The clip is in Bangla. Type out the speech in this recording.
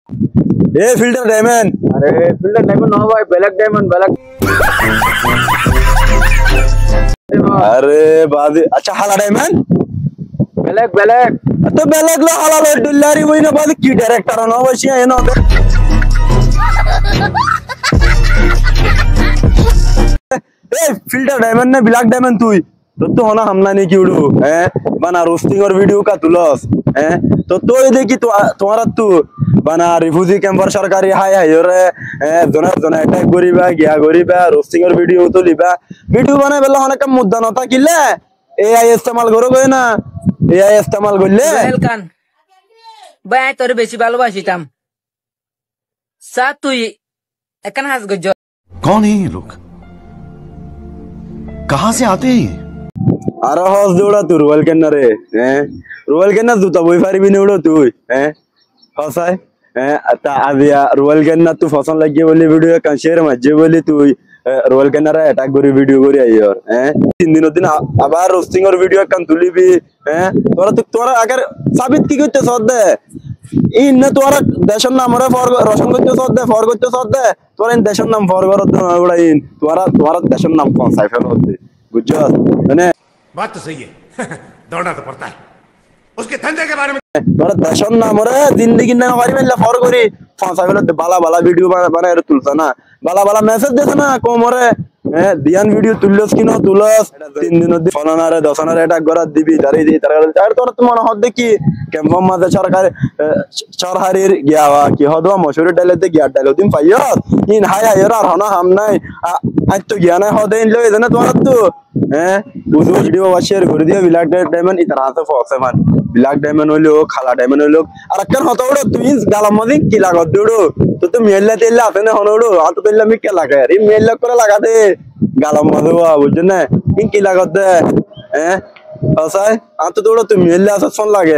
ए फिल्टर डायमंड। अरे फिल्टर डायमंड ना भाई, ब्लैक डायमंड ब्लैक। अरे बाद अच्छा हाला डायमंड ब्लैक ब्लैक तो ब्लैक लो हाला लो डुल्लारी वही ना बाद की डायरेक्टर ना वशी है ना ए फिल्टर डायमंड ने ब्लैक डायमंड तू तो होना हमला नहीं की उड़ू हैं बना रोस्टिंग और वीडियो का तुलस हैं तो ये देखी तुम्हारा तू बना रिफ्यूजी कैंपर सरकारी हाय हाय रे जोना जोना अटैक करिबा गया करिबा रोस्टिंग और वीडियो तो लिबा वीडियो बना बेला होना कम मुद्दा नता किले एआई इस्तेमाल करो गए ना एआई इस्तेमाल করলে ওয়েলকাম ভাই তোর বেশি ভালোবাসিতাম সা তুই এখন হাস গজ कौन है ये लोग कहां से आते हैं আরো হস দৌড়া তুই রুয়েল কেন রে হ্যাঁ রুয়েল কেন জুতা বই পারবি না উড়ো তুই হ্যাঁ হসাই তা আবিয়া রুয়েল কেন তুই ফসল লাগিয়ে বলি ভিডিও কান শেয়ার মাঝে বলি তুই রুয়েল কেন রে অ্যাটাক করি ভিডিও করি আইয়র হ্যাঁ তিন দিন আবার রোস্টিং এর ভিডিও কান তুলিবি হ্যাঁ তোরা আগের সাবিত কি করতে সদ দে ইন না তোরা দেশের নাম রে ফর রোশন করতে সদ দে ফর করতে সদ দে তোরা ইন দেশের নাম ফর করত না উড়াইন তোরা দেশের নাম কোন সাইফেল হতে বুঝছস মানে बात तो सही है दौड़ना तो पड़ता है उसके धंधे के बारे में তোরা দেশের নাম রে জিন্দেগি না পারি মেলা ফর করি ফাঁসা ফেলে বালা বালা ভিডিও বানায় তুলছ না বালা বালা মেসেজ দেছ না কোমরে দিয়ান ভিডিও তুললস কিনো তুলস তিন দিন ফলানারে দশনারে অ্যাটাক করার দিবি দাঁড়িয়ে দিই তার তোরা তো মনে হদ দেখি ক্যাম্পম মাঝে সরকারের গিয়া কি হদবা মশুরি ডাইলেতে গিয়া ডাইল দিন পাইয়স ইন হাই হাই আর হনা হাম নাই আজ তো গিয়া নাই হদে ইন লই জানা তোরা তো বুঝো ভিডিও শেয়ার করে দিও ব্ল্যাক ডায়মন্ড ইতারা হাতে ফসে মান ব্ল্যাক ডায়মন্ড হইলো খালা ডায়মন্ড হইলো আর একখান হতো ওড়ো তুই গালাম মধ্যে কি লাগত দেড়ো তো মেলা তেল আছে না হনড়ো আত তেল আমি কে লাগায় রে মেলা করে লাগা দে গালাম মধ্যে বুঝছ না কি লাগত দে হসাই আত তোড়ো তুই মেলা আছে ফোন লাগে